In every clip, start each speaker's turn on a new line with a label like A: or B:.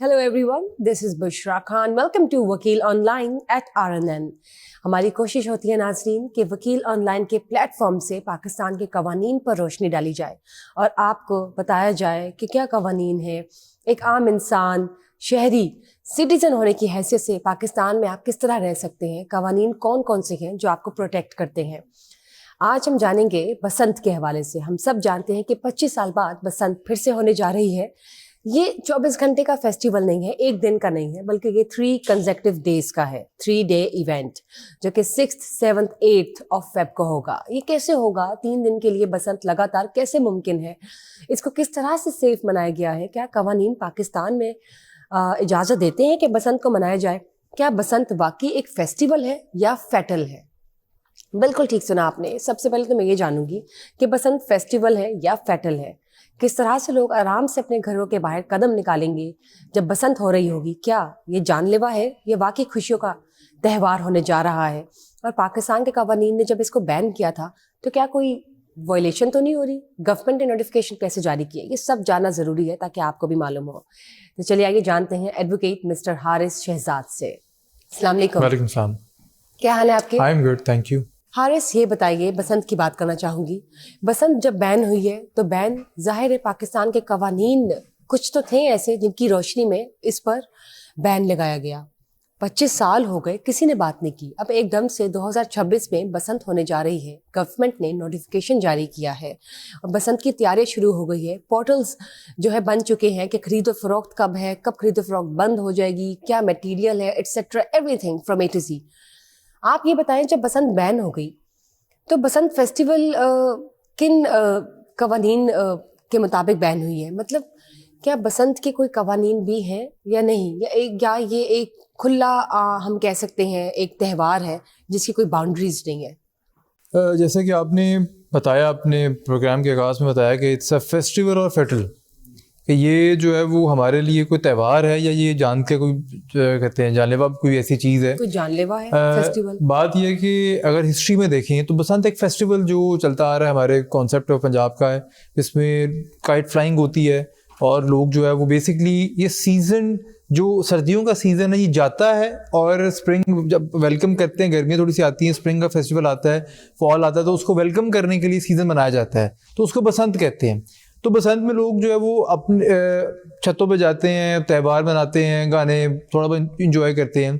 A: Hello everyone, this is Bushra Khan. Welcome to वकील online at RNN. हमारी कोशिश होती है नाजरीन कि वकील ऑनलाइन के प्लेटफॉर्म से पाकिस्तान के कवानीन पर रोशनी डाली जाए और आपको बताया जाए कि क्या कवानीन है। एक आम इंसान, शहरी, सिटीजन होने की हैसियत से पाकिस्तान में आप किस तरह रह सकते हैं, कवानीन कौन कौन से हैं जो आपको प्रोटेक्ट करते हैं। आज हम जानेंगे बसंत के हवाले से। हम सब जानते हैं कि 25 साल बाद बसंत फिर से होने जा रही है। ये 24 घंटे का फेस्टिवल नहीं है, एक दिन का नहीं है, बल्कि ये 3 कंसेक्यूटिव डेज का है, 3-day इवेंट जो कि 6th, 7th, 8th of Feb को होगा। ये कैसे होगा? 3 दिन के लिए बसंत लगातार कैसे मुमकिन है? इसको किस तरह से सेफ मनाया गया है? क्या कवानीन पाकिस्तान में इजाज़त देते हैं कि बसंत को मनाया जाए? क्या बसंत वाकई एक फेस्टिवल है या फेटल है? बिल्कुल ठीक सुना आपने। सबसे पहले तो मैं ये जानूंगी कि बसंत फेस्टिवल है या फेटल है। किस तरह से लोग आराम से अपने घरों के बाहर कदम निकालेंगे जब बसंत हो रही होगी? क्या ये जानलेवा है? ये वाकई खुशियों का त्यौहार होने जा रहा है? और पाकिस्तान के कवानीन ने जब इसको बैन किया था तो क्या कोई वायलेशन तो नहीं हो रही? गवर्नमेंट ने नोटिफिकेशन कैसे जारी किया? ये सब जानना ज़रूरी है ताकि आपको भी मालूम हो। तो चलिए आइए जानते हैं एडवोकेट मिस्टर हारिस शहजाद से। अस्सलाम वालेकुम।
B: वालेकुम सलाम।
A: क्या हाल है आपके?
B: I am good, thank you.
A: Haris, ये बताइए, बसंत की बात करना चाहूँगी। बसंत जब बैन हुई है तो बैन ज़ाहिर है पाकिस्तान के कवानीन कुछ तो थे ऐसे जिनकी रोशनी में इस पर बैन लगाया गया। 25 साल हो गए, किसी ने बात नहीं की। अब एकदम से 2026 में बसंत होने जा रही है। गवर्नमेंट ने नोटिफिकेशन जारी किया है और बसंत की तैयारी शुरू हो गई है। पोर्टल्स जो है बन चुके हैं कि खरीदो फरोख्त कब है, कब खरीदो फरोख्त बंद हो जाएगी, क्या मटीरियल है, etcetera, everything from A to Z। आप ये बताएं, जब बसंत बैन हो गई तो बसंत फेस्टिवल किन कवानीन के मुताबिक बैन हुई है? मतलब क्या बसंत के कोई कवानीन भी हैं या नहीं, या ये एक खुला हम कह सकते हैं एक त्यौहार है जिसकी कोई बाउंड्रीज नहीं है?
B: जैसे कि आपने बताया, अपने प्रोग्राम के आगाज़ में बताया कि इट्स अ फेस्टिवल और फेटल, कि ये जो है वो हमारे लिए कोई त्यौहार है या ये जान के कोई कहते हैं जानलेवा कोई ऐसी चीज़ है?
A: कोई जानलेवा है फेस्टिवल?
B: बात यह है कि अगर हिस्ट्री में देखें तो बसंत एक फेस्टिवल जो चलता आ रहा है, हमारे कॉन्सेप्ट ऑफ पंजाब का है, जिसमें काइट फ्लाइंग होती है और लोग जो है वो बेसिकली ये सीज़न जो सर्दियों का सीज़न है ये जाता है और स्प्रिंग जब वेलकम करते हैं, गर्मियाँ थोड़ी सी आती हैं, स्प्रिंग का फेस्टिवल आता है, फॉल आता है, तो उसको वेलकम करने के लिए सीज़न मनाया जाता है, तो उसको बसंत कहते हैं। तो बसंत में लोग जो है वो अपने छतों पे जाते हैं, त्यौहार मनाते हैं, गाने थोड़ा बहुत इंजॉय करते हैं।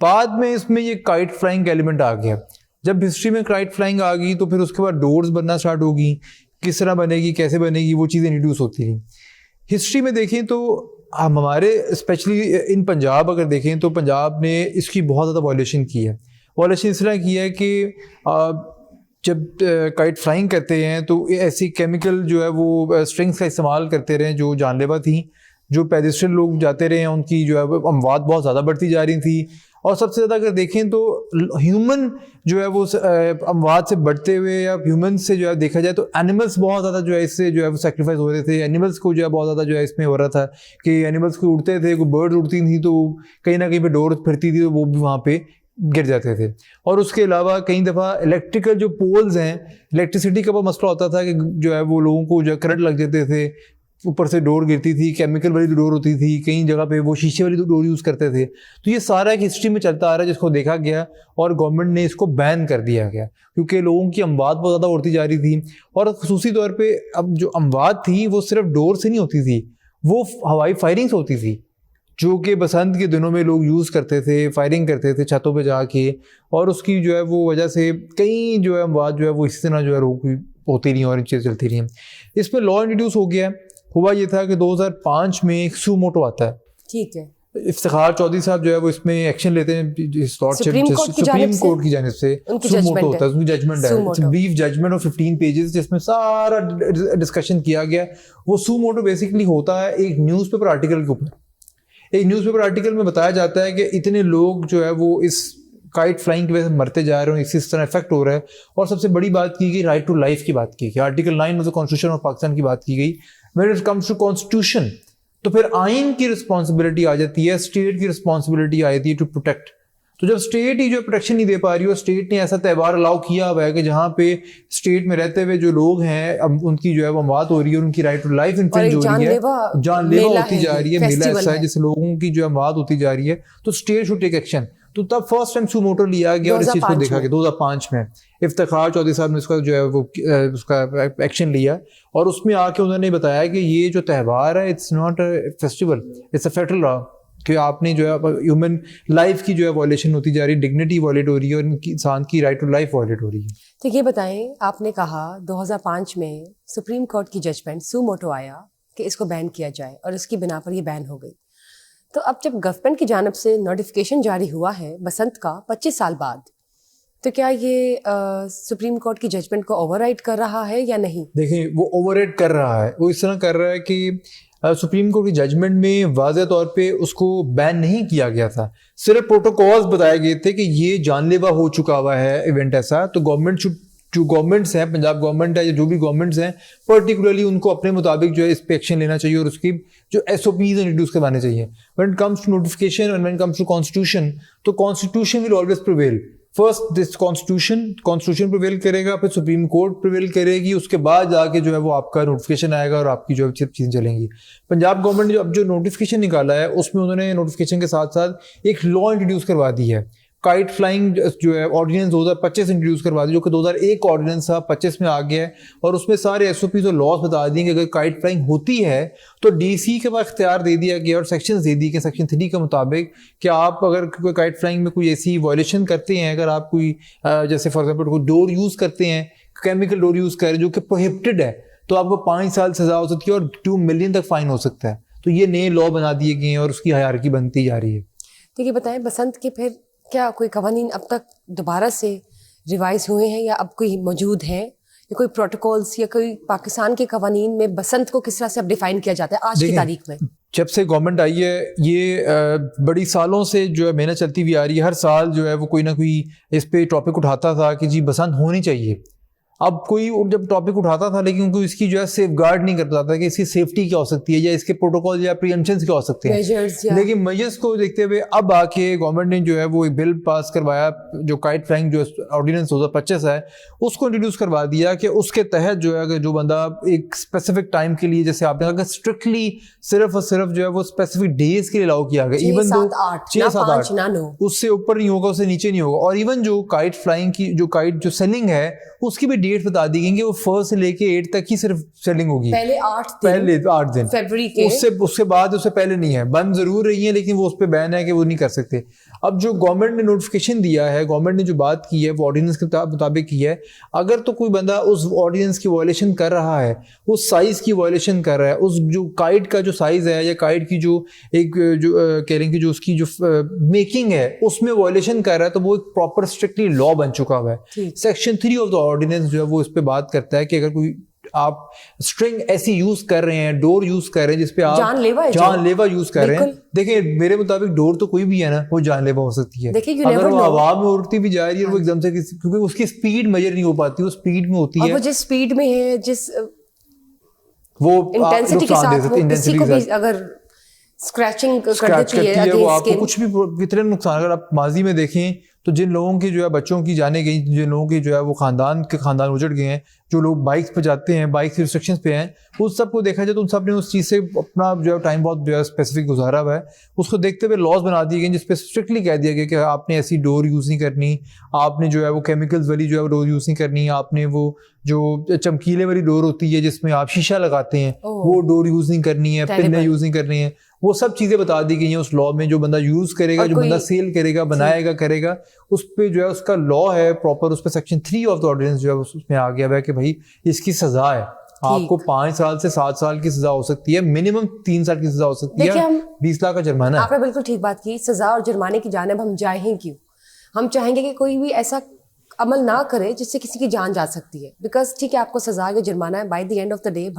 B: बाद में इसमें ये काइट फ्लाइंग का एलिमेंट आ गया। जब हिस्ट्री में काइट फ्लाइंग आ गई तो फिर उसके बाद डोर्स बनना स्टार्ट होगी, किस तरह बनेगी, कैसे बनेगी, वो चीज़ें इंट्रोड्यूस होती रही। हिस्ट्री में देखें तो हम हमारे स्पेशली इन पंजाब अगर देखें तो पंजाब ने इसकी बहुत ज़्यादा वॉयलेशन की है। वॉयलेशन इस तरह की है कि जब काइट फ्लाइंग करते हैं तो ऐसी केमिकल जो है वो स्ट्रिंग्स का इस्तेमाल करते रहे जो जानलेवा थी। जो पेडेस्ट्रियन लोग जाते रहे हैं उनकी जो है वो अमवात बहुत ज़्यादा बढ़ती जा रही थी। और सबसे ज़्यादा अगर देखें तो ह्यूमन जो है वो अमवात से बढ़ते हुए, या ह्यूमन से जो है देखा जाए तो एनिमल्स बहुत ज़्यादा जो है इससे जो है वो सेक्रीफाइस हो रहे थे। एनिमल्स को जो है बहुत ज़्यादा जो है इसमें हो रहा था कि एनिमल्स को उड़ते थे, कोई बर्ड उड़ती थी तो कहीं ना कहीं पे डोर फिरती थी तो वो भी वहाँ पे गिर जाते थे। और उसके अलावा कई दफ़ा इलेक्ट्रिकल जो पोल्स हैं, इलेक्ट्रिसिटी का बहुत मसला होता था कि जो है वो लोगों को जो करंट लग जाते थे, ऊपर से डोर गिरती थी, केमिकल वाली डोर होती थी, कई जगह पे वो शीशे वाली डोर यूज़ करते थे। तो ये सारा एक हिस्ट्री में चलता आ रहा है जिसको देखा गया और गवर्नमेंट ने इसको बैन कर दिया गया क्योंकि लोगों की अमवात बहुत ज़्यादा उड़ती जा रही थी। और खुसूसी तौर पर अब जो अमवात थी वो सिर्फ डोर से नहीं होती थी, वो हवाई फायरिंग्स होती थी जो कि बसंत के दिनों में लोग यूज़ करते थे, फायरिंग करते थे छतों पे जाके। और उसकी जो है वो वजह से कई जो है अमवात जो है वो इसी तरह जो है लोगों की होती रही और चीज़ें चलती रही। इसमें लॉ इंट्रोड्यूस हो गया। हुआ ये था कि 2005 में एक सू मोटो आता है, ठीक है, इफ्तिखार चौधरी साहब जो है वो इसमें एक्शन लेते हैं सुप्रीम कोर्ट की जानिब से। सू मोटो होता है, उसकी जजमेंट है, ब्रीफ जजमेंट ऑफ 15 पेजेस जिसमें सारा डिस्कशन किया गया। वो सू मोटो बेसिकली होता है एक न्यूज़पेपर आर्टिकल के ऊपर। एक न्यूज़पेपर आर्टिकल में बताया जाता है कि इतने लोग जो है वो इस काइट फ्लाइंग की वजह से मरते जा रहे हैं, इस तरह इफेक्ट हो रहा है। और सबसे बड़ी बात की गई राइट टू लाइफ की बात की गई, article 9 of the constitution of Pakistan की बात की गई। When it comes to constitution तो फिर आइन की रिस्पॉन्सिबिलिटी आ जाती है, स्टेट की रिस्पॉन्सिबिलिटी आ जाती है टू प्रोटेक्ट। तो जब स्टेट ही जो प्रोटेक्शन नहीं दे पा रही हो, स्टेट ने ऐसा त्यौहार अलाउ किया हुआ है कि जहाँ पे स्टेट में रहते हुए जो लोग हैं अब उनकी जो है वो मौत हो रही है और उनकी राइट टू लाइफ इन्फ्रिंज हो रही है, जानलेवा होती जा रही है, मेला ऐसा है जिससे लोगों की जो है मौत होती जा रही है, तो स्टेट शुड टेक एक्शन। तो तब फर्स्ट टाइम सू मोटो लिया गया और इस चीज को देखा गया 2005 में इफ्तिखार चौधरी साहब ने उसका जो है वो उसका एक्शन लिया और उसमें आके उन्होंने बताया कि ये जो त्यौहार है it's not a festival, it's a federal law, कि आपने जो है ह्यूमन लाइफ की जो है वॉयलेशन होती जा रही है, डिग्निटी वॉयलेट हो रही है और इंसान की राइट टू लाइफ वॉयलेट हो रही है।
A: तो ये बताएं, आपने कहा 2005 में सुप्रीम कोर्ट की जजमेंट सू मोटो आया कि इसको बैन किया जाए और इसकी बिना पर ये बैन हो गई। तो अब जब गवर्नमेंट की जानब से नोटिफिकेशन जारी हुआ है बसंत का 25 साल बाद, तो क्या ये सुप्रीम कोर्ट की जजमेंट को ओवरराइड कर रहा है या नहीं?
B: देखिए, वो ओवरराइड कर रहा है, वो इस तरह कर रहा है कि सुप्रीम कोर्ट की जजमेंट में वाज़ेह तौर पे उसको बैन नहीं किया गया था, सिर्फ प्रोटोकॉल्स बताए गए थे कि ये जानलेवा हो चुका हुआ है इवेंट ऐसा, तो गवर्नमेंट शुड, जो गवर्नमेंट्स हैं, पंजाब गवर्नमेंट है या जो भी गवर्नमेंट्स हैं पर्टिकुलरली, उनको अपने मुताबिक जो है इस पे एक्शन लेना चाहिए और उसकी जो SOPs इंट्रोड्यूस करवाने चाहिए। When it comes to notification and when it comes to constitution, तो constitution will always prevail. First this constitution prevail करेगा, फिर सुप्रीम कोर्ट प्रिवेल करेगी, उसके बाद जाके जो है वो आपका नोटिफिकेशन आएगा और आपकी जो है चीज़ें चलेंगी। पंजाब गवर्नमेंट ने अब जो नोटिफिकेशन निकाला है उसमें उन्होंने नोटिफिकेशन के साथ साथ एक लॉ इंट्रोड्यूस करवा दी है, काइट फ्लाइंग जो है ऑर्डिनेंस 2025 इंट्रोड्यूस करवा दी, जो कि 2001 ऑर्डिनेंस था 25 में आ गया है और उसमें सारे SOPs और लॉज बता दिए कि अगर काइट फ्लाइंग होती है तो DC के पास इख्तियार दे दिया गया और सेक्शंस दे दिए कि सेक्शन 3 के मुताबिक कि आप अगर कोई काइट फ्लाइंग में कोई ऐसी वायलेशन करते हैं, अगर आप कोई जैसे फॉर एग्जाम्पल कोई डोर यूज़ करते हैं, केमिकल डोर यूज़ करें जो कि प्रोहिबिटेड है, तो आपको 5 साल सजा हो सकती है और 2 मिलियन तक फाइन हो सकता है। तो ये नए लॉ बना दिए गए हैं और उसकी हायरार्की बनती जा रही है।
A: तो ये बताएं, बसंत के फिर क्या कोई कवानीन अब तक दोबारा से रिवाइज हुए हैं या अब कोई मौजूद हैं, या कोई प्रोटोकॉल्स या कोई पाकिस्तान के कवानीन में बसंत को किस तरह से अब डिफाइन किया जाता है आज की तारीख में?
B: जब से गवर्नमेंट आई है ये बड़ी सालों से जो है मेहनत चलती हुई आ रही है, हर साल जो है वो कोई ना कोई इस पे टॉपिक उठाता था कि जी बसंत होनी चाहिए। अब कोई जब टॉपिक उठाता था लेकिन कोई इसकी जो है सेफ गार्ड नहीं करता था कि इसकी सेफ्टी क्या हो सकती है या इसके प्रोटोकॉल या प्रीएम्पशंस क्या हो सकते हैं। लेकिन मेजर्स को देखते हुए अब आके गवर्नमेंट ने जो है वो एक बिल पास करवाया, जो काइट फ्लाइंग जो ऑर्डिनेंस 2025 है उसको इंट्रोड्यूस करवा दिया कि उसके तहत जो है अगर जो बंदा एक स्पेसिफिक टाइम के लिए, जैसे आपने कहा स्ट्रिक्टली सिर्फ और सिर्फ जो है वो स्पेसिफिक डेज के लिए अलाउ किया गया, इवन दो 6-7-8 उससे ऊपर नहीं होगा, उससे नीचे नहीं होगा। और इवन जो काइट फ्लाइंग की जो काइट जो सेलिंग है उसकी भी डेट बता दी गई कि वो 1 से लेके 8 तक ही सिर्फ सेलिंग होगी, पहले 8 दिन फरवरी के, उससे बाद उससे पहले नहीं है। बंद जरूर रही है लेकिन वो उस पर बैन है कि वो नहीं कर सकते। अब जो गवर्नमेंट ने नोटिफिकेशन दिया है, गवर्नमेंट ने जो बात की है वो ऑर्डिनेंस के मुताबिक की है, अगर तो कोई बंदा उस ऑर्डिनेंस की वायलेशन कर रहा है, उस साइज की वायलेशन कर रहा है, उस जो काइट का जो साइज है या काइट की जो एक जो कह रहे हैं कि जो उसकी जो मेकिंग है उसमें वायलेशन कर रहा है, तो वो एक प्रॉपर स्ट्रिक्टली लॉ बन चुका हुआ है। सेक्शन 3 ऑफ द ऑर्डिनेंस जो है वो इस पे बात करता है कि अगर कोई आप स्ट्रिंग ऐसी यूज कर रहे हैं, डोर यूज कर रहे हैं जिसपे आप जानलेवा यूज कर रहे हैं, देखिए मेरे मुताबिक डोर तो कोई भी है ना वो जानलेवा हो सकती है। अगर वो हवा में उड़ती भी जा रही है वो एकदम से, क्योंकि उसकी स्पीड मेजर नहीं हो पाती, वो स्पीड में होती है,
A: वो जिस स्पीड में है, जिस
B: वो
A: इंटेंसिटी के साथ, वो किसी को भी अगर स्क्रैचिंग कर देती है
B: वो आपको कुछ भी कितने नुकसान, अगर आप माजी में देखें तो जिन लोगों की जो है बच्चों की जाने गई, जिन लोगों की जो है वो खानदान उजड़ गए हैं, जो लोग बाइक्स पे जाते हैं, बाइक की रिस्ट्रिक्शंस पे हैं, उस सब को देखा जाए तो उन सब ने उस चीज़ से अपना जो है टाइम बहुत जो है स्पेसिफिक गुजारा हुआ है। उसको देखते हुए लॉज बना दिए गए जिसपे स्ट्रिक्टली कह दिया गया कि आपने ऐसी डोर यूज़ नहीं करनी, आपने जो है वो केमिकल्स वाली जो है डोर यूज़ नहीं करनी, आपने वो जो चमकीले वाली डोर होती है जिसमें आप शीशा लगाते हैं वो डोर यूज़ नहीं करनी है, पिन्ने यूज़ नहीं करनी है, वो सब चीज़ें बता दी गई हैं उस लॉ में। जो बंदा यूज़ करेगा, जो बंदा सेल करेगा, बनाएगा, करेगा, उस पे जो है उसका लॉ है प्रॉपर, उस पे सेक्शन 3 ऑफ द ऑर्डिनेंस जो है उसमें आ गया है कि भाई इसकी सजा है, आपको 5 साल से 7 साल की सजा हो सकती है, मिनिमम 3 साल की सजा हो सकती है, 20 लाख का जुर्माना।
A: आपने बिल्कुल ठीक बात की, सजा और जुर्माने की जानिब हम जाए ही क्यों? हम चाहेंगे कि कोई भी ऐसा अमल ना करे जिससे किसी की जान जा सकती है। बिकॉज ठीक है, आपको सजा या जुर्माना है, bye the end of the day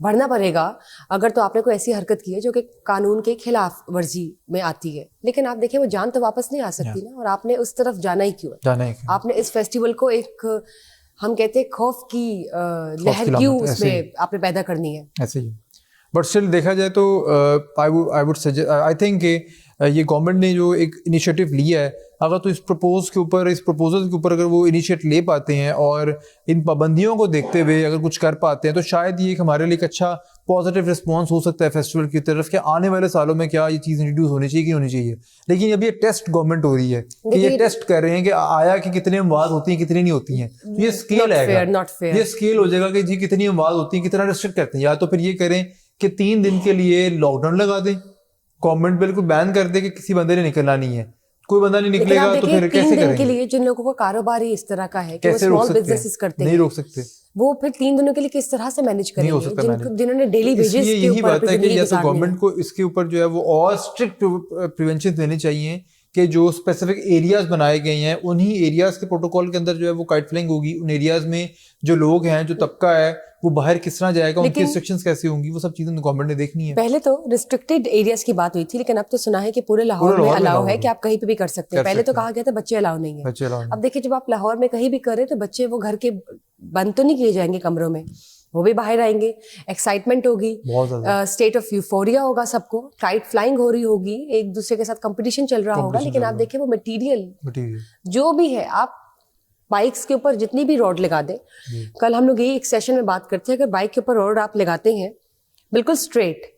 A: भरना पड़ेगा अगर तो आपने कोई ऐसी हरकत की है जो कि कानून के खिलाफ वर्जी में आती है। लेकिन आप देखिए वो जान तो वापस नहीं आ सकती ना, और आपने उस तरफ जाना ही क्यों है? आपने इस फेस्टिवल को एक, हम कहते हैं खौफ की लहर क्यों उसमें आपने पैदा करनी है?
B: ऐसे ही। बट स्टिल देखा जाए तो I would suggest, I think ये गवर्नमेंट ने जो एक इनिशिएटिव लिया है, अगर तो इस प्रपोजल के ऊपर अगर वो इनिशिएट ले पाते हैं और इन पाबंदियों को देखते हुए अगर कुछ कर पाते हैं, तो शायद ये हमारे लिए एक अच्छा पॉजिटिव रिस्पॉन्स हो सकता है फेस्टिवल की तरफ कि आने वाले सालों में क्या ये चीज़ इंट्रोड्यूस होनी चाहिए कि होनी चाहिए। लेकिन अब ये टेस्ट गवर्नमेंट हो रही है कि ये टेस्ट कर रहे हैं कि आया कि कितनी अमवात होती हैं कितनी नहीं होती हैं, तो ये स्केल आएगा, ये स्केल हो जाएगा कि जी कितनी अमवात होती हैं, कितना रिस्ट्रिक्ट करते हैं। या तो फिर ये करें कि 3 दिन के लिए लॉकडाउन लगा दें, गवर्नमेंट बिल्कुल बैन कर दे कि किसी बंदे ने निकलना नहीं है, कोई बंदा नहीं निकलेगा तो फिर कैसे करेंगे?
A: के लिए जिन लोगों का कारोबार ही इस तरह का है कि वो स्मॉल बिजनेसेस करते हैं,
B: नहीं रोक सकते,
A: वो फिर 3 दिनों के लिए किस तरह से मैनेज करेंगे जिन्होंने डेली वेजेस के
B: यही
A: ऊपर
B: बात है कि या तो गवर्नमेंट को इसके ऊपर जो है वो और स्ट्रिक्ट प्रिवेंशन देने चाहिए कि जो स्पेसिफिक एरियाज बनाए गए हैं उन्हीं एरियाज के प्रोटोकॉल के अंदर जो है वो काइट फ्लाइंग होगी। उन एरियाज में जो लोग हैं, जो तबका है, वो बाहर किस तरह जाएगा, उनकी रिस्ट्रिक्शंस कैसे होंगी, वो सब चीजें गवर्नमेंट ने देखनी है।
A: पहले तो रिस्ट्रिक्टेड एरियाज की बात हुई थी, लेकिन अब तो सुना है कि पूरे लाहौर में अलाउ है कि आप कहीं पे भी कर सकते हैं। पहले तो कहा गया था बच्चे अलाउ नहीं है। अब देखिए जब आप लाहौर में कहीं भी करें तो बच्चे वो घर के बंद तो नहीं किए जाएंगे कमरों में, वो भी बाहर आएंगे, एक्साइटमेंट होगी, स्टेट ऑफ यूफोरिया होगा, सबको काइट फ्लाइंग हो रही होगी, एक दूसरे के साथ कंपटीशन चल रहा होगा। लेकिन आप देखिए वो मटेरियल जो भी है, आप बाइक्स के ऊपर जितनी भी रॉड लगा दें, कल हम लोग यही एक सेशन में बात करते हैं, अगर बाइक के ऊपर रॉड आप लगाते हैं बिल्कुल स्ट्रेट,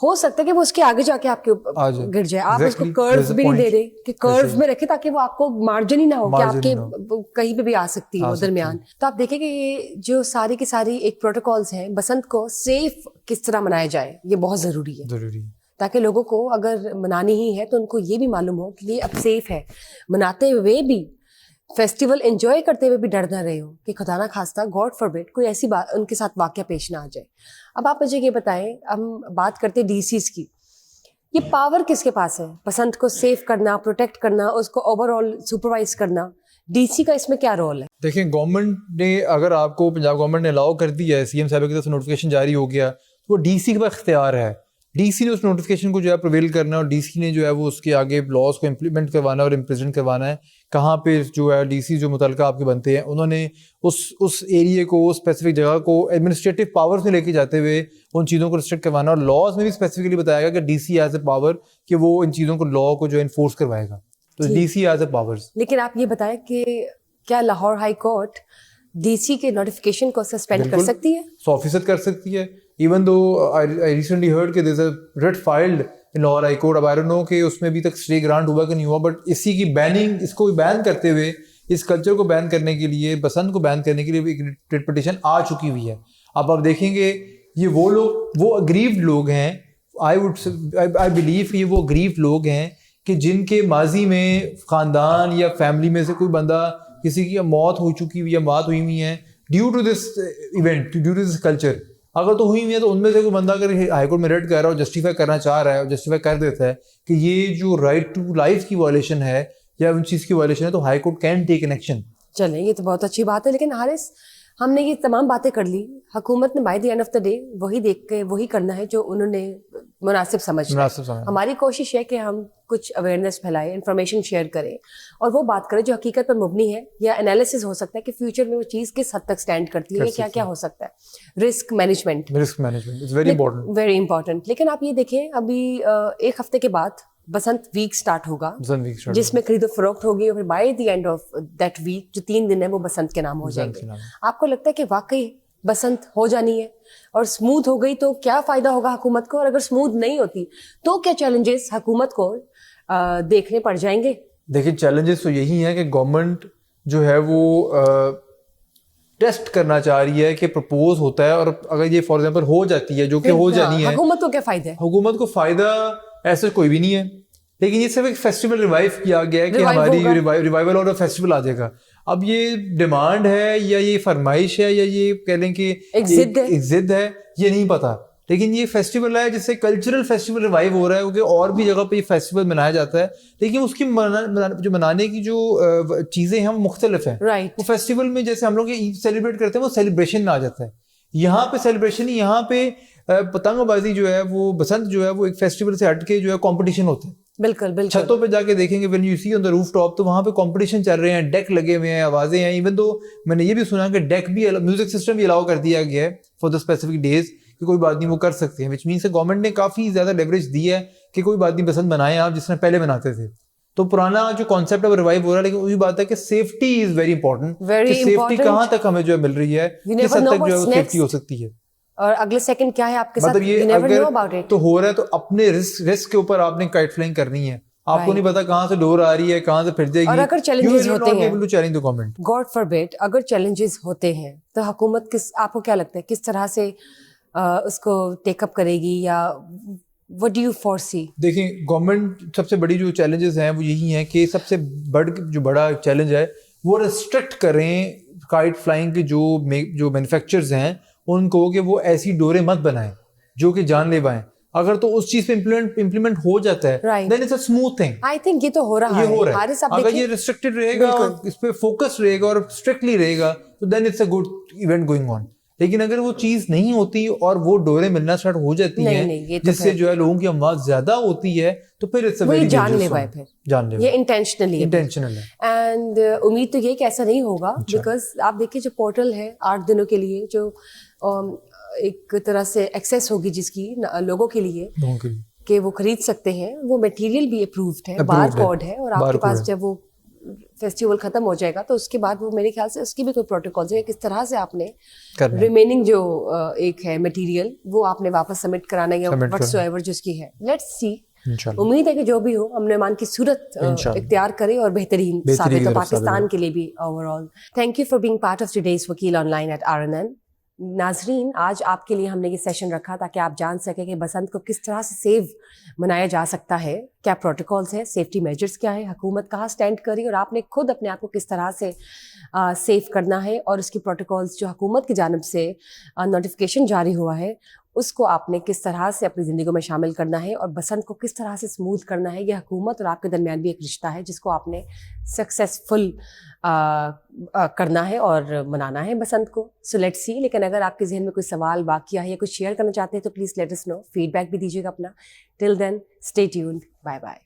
A: हो सकता है कि वो उसके आगे जाके आपके ऊपर गिर जाए। आप उसको कर्व भी नहीं दे रहे कि कर्व में रखे ताकि वो आपको मार्जिन ही ना हो कि आपके कहीं पे भी आ सकती है दरमियान। तो आप देखें कि ये जो सारी की सारी एक प्रोटोकॉल्स हैं, बसंत को सेफ किस तरह मनाया जाए ये बहुत जरूरी है, ताकि लोगों को अगर मनानी ही है तो उनको ये भी मालूम हो कि ये अब सेफ है, मनाते हुए भी, फेस्टिवल एंजॉय करते हुए भी डर ना रहे हो कि खुदा ना खास्ता गॉड फॉरबिड कोई ऐसी बात उनके साथ वाकया पेश ना आ जाए। अब आप मुझे ये बताएं, हम बात करते हैं डीसीज की, ये पावर किसके पास है बसंत को सेफ करना, प्रोटेक्ट करना, उसको ओवरऑल सुपरवाइज करना? डीसी का इसमें क्या रोल है?
B: देखिए गवर्नमेंट ने, अगर आपको पंजाब गवर्नमेंट ने अलाउ कर दिया है, सीएम साहब की तरफ से नोटिफिकेशन जारी हो गया, तो वो डीसी के पास इख्तियार है। डीसी ने उस नोटिफिकेशन को जो है प्रिवेल करना है और डीसी ने जो है वो उसके आगे लॉज को इम्प्लीमेंट करवाना और इम्प्लीमेंट करवाना है। कहाँ पे जो है डीसी जो मुतलका आपके बनते हैं, उन्होंने उस एरिया को, स्पेसिफिक जगह को एडमिनिस्ट्रेटिव पावर्स में लेके जाते हुए उन चीज़ों को रिस्ट्रिक्ट करवाना, और लॉज में भी स्पेसिफिकली बताया गया कि डीसी हैज़ ए पावर कि वो इन चीज़ों को, लॉ को जो इन्फोर्स करवाएगा। तो डीसी हैज़ ए पावर्स।
A: लेकिन आप ये बताएं कि क्या लाहौर हाई कोर्ट डीसी के नोटिफिकेशन को सस्पेंड कर सकती है?
B: 100% कर सकती है। Even though I recently heard कि there is a writ filed in Lahore high court. अब आई डोंट नो कि उसमें अभी तक स्टे ग्रांट हुआ कि नहीं हुआ, बट इसी की बैनिंग, इसको बैन करते हुए, इस कल्चर को बैन करने के लिए, बसंत को बैन करने के लिए एक रिट पिटीशन आ चुकी हुई है। अब आप देखेंगे ये वो लोग, वो अग्रीव्ड लोग हैं, आई बिलीव ये वो अग्रीव्ड लोग हैं कि जिनके माजी में ख़ानदान या फैमिली में से कोई बंदा, किसी की मौत हो चुकी हुई या बात हुई हुई है due to this event, due to this culture. अगर तो हुई हुई है तो उनमें से कोई बंदा अगर हाईकोर्ट में रेड कर रहा है और जस्टिफाई करना चाह रहा है और जस्टिफाई कर देता है कि ये जो राइट टू लाइफ की वायलेशन है या उन चीज़ की वायलेशन है, तो high court can take an action.
A: चलें, ये तो बहुत अच्छी बात है। लेकिन हारिस, हमने ये तमाम बातें कर ली, हुकूमत ने bye the end of the day वही देख के वही करना है जो उन्होंने मुनासिब समझा। हमारी कोशिश है कि हम कुछ अवेयरनेस फैलाएं, इंफॉर्मेशन शेयर करें और वो बात करें जो हकीकत पर मुबनी है, या एनालिसिस हो सकता है कि फ्यूचर में वो चीज़ किस हद तक स्टैंड करती है, क्या क्या हो सकता है। Risk management is very important. लेकिन आप ये देखें, अभी 1 हफ्ते के बाद बसंत वीक स्टार्ट होगा, जिसमें खरीदो फरोख्त होगी, और फिर by the end of that week जो 3 दिन है वो बसंत के नाम हो जाएंगे। आपको लगता है कि वाकई बसंत हो जानी है और स्मूथ हो गई तो क्या फायदा होगा हुकूमत को, और अगर स्मूथ नहीं होती तो क्या चैलेंजेस हुकूमत को देखने पड़ जाएंगे?
B: देखिए चैलेंजेस तो यही है कि गवर्नमेंट जो है वो टेस्ट करना चाह रही है कि प्रपोज होता है, और अगर ये फॉर एग्जांपल हो जाती है, जो कि हो जानी है,
A: हुकूमत को क्या फायदा है?
B: हुकूमत को फायदा ऐसा कोई भी नहीं है, लेकिन ये सिर्फ एक फेस्टिवल रिवाइव किया गया है कि हमारी रिवाइवल और फेस्टिवल आ जाएगा। अब ये डिमांड है या ये फरमाइश है या ये कह लें कि एक जिद है, ये नहीं पता, लेकिन ये फेस्टिवल है जिससे कल्चरल फेस्टिवल रिवाइव हो रहा है, क्योंकि और भी जगह पे ये फेस्टिवल मनाया जाता है, लेकिन उसकी जो मनाने की जो चीज़ें हैं वो मुख्तलिफ हैं। वो फेस्टिवल में जैसे हम लोग ईद सेलिब्रेट करते हैं वो सेलिब्रेशन में आ जाता है, यहाँ पे सेलिब्रेशन नहीं, यहाँ पे पतंगबाजी जो है वो, बसंत जो है वो एक फेस्टिवल से हटके जो है कंपटीशन होता है।
A: बिल्कुल बिल्कुल।
B: छतों पे जाके देखेंगे when you see on the roof top, तो वहाँ पे कंपटीशन चल रहे हैं, डेक लगे हुए हैं, आवाजें हैं। इवन तो मैंने ये भी सुना कि डेक भी, म्यूजिक सिस्टम भी अलाउ कर दिया गया है फॉर द स्पेसिफिक डेज कि कोई बात नहीं वो कर सकते हैं, विच मीन्स गवर्नमेंट ने काफ़ी ज़्यादा लेवरेज दी है कि कोई बात नहीं, बसंत बनाए आप जिसने पहले बनाते थे। तो पुराना जो कॉन्सेप्ट है वो रिवाइव हो रहा है, लेकिन वही बात है कि safety is very important. Safety कहाँ तक हमें जो है मिल रही है, किस हद तक जो है वो सेफ्टी हो सकती है,
A: और अगले सेकंड क्या है आपके साथ,
B: मतलब ये
A: अगर
B: तो हो रहा है तो अपने रिस्क के ऊपर आपने काइट फ्लाइंग करनी है। आपको नहीं पता कहाँ से डोर आ रही है, कहाँ से फिर जाएगी।
A: और अगर चैलेंजेस होते हैं, गॉड फॉरबिड अगर चैलेंजेस होते हैं, तो हुकूमत आपको क्या लगता है किस तरह से उसको टेकअप करेगी, या व्हाट डू यू फोरसी?
B: देखिए, गवर्नमेंट सबसे बड़ी जो चैलेंजेस हैं वो यही है कि सबसे बड़ा चैलेंज है वो रिस्ट्रिक्ट करें काइट फ्लाइंग के जो मैन्युफैक्चरर्स हैं उनको, कि वो ऐसी डोरें मत बनाएं जो कि जानलेवा हैं। अगर तो उस चीज पे इम्प्लीमेंट हो जाता है, then it's a smooth thing.
A: I think ये तो हो रहा है।
B: हारिस, अगर ये रिस्ट्रिक्टेड रहेगा और इस पे फोकस रहेगा और स्ट्रिक्टली रहेगा, तो then it's a good event going on. लेकिन अगर वो चीज नहीं होती और वो डोरें मिलना स्टार्ट हो जाती हैं, जिससे जो है लोगों की आवाज ज्यादा होती है, तो फिर इट्स अ वेरी
A: जानलेवा है, फिर जानलेवा, ये इंटेंशनल है। एंड उम्मीद तो ये कि ऐसा नहीं होगा, बिकॉज आप देखिए जो पोर्टल है 8 दिनों के लिए जो एक तरह से एक्सेस होगी जिसकी लोगों के लिए कि वो खरीद सकते हैं, वो मटेरियल भी अप्रूव्ड है, बार कोड है, और आपके पास जब वो फेस्टिवल खत्म हो जाएगा तो उसके बाद वो मेरे ख्याल से उसकी भी कोई प्रोटोकॉल है किस तरह से आपने रिमेनिंग जो एक है मटेरियल वो आपने वापस सबमिट कराना या व्हाटसोएवर जिसकी है। लेट्स सी, उम्मीद है कि जो भी हो हमने मान की सूरत इख्तियार करे और बेहतरीन साबित हो पाकिस्तान के लिए भी overall. Thank you for being part of today's वकील ऑनलाइन एट RNN। नाजरीन, आज आपके लिए हमने ये सेशन रखा ताकि आप जान सकें कि बसंत को किस तरह से सेव मनाया जा सकता है, क्या प्रोटोकॉल्स है, सेफ्टी मेजर्स क्या है, हुकूमत कहाँ स्टैंड करी और आपने खुद अपने आप को किस तरह से सेव करना है, और उसकी प्रोटोकॉल्स जो हुकूमत की जानिब से नोटिफिकेशन जारी हुआ है उसको आपने किस तरह से अपनी ज़िंदगी में शामिल करना है, और बसंत को किस तरह से स्मूथ करना है। यह हुकूमत और आपके दरमियान भी एक रिश्ता है जिसको आपने सक्सेसफुल करना है और मनाना है बसंत को। So let's see. लेकिन अगर आपके जहन में कोई सवाल वाक़या है या कुछ शेयर करना चाहते हैं तो please let us know, feedback भी दीजिएगा अपना। Till then stay tuned, bye bye.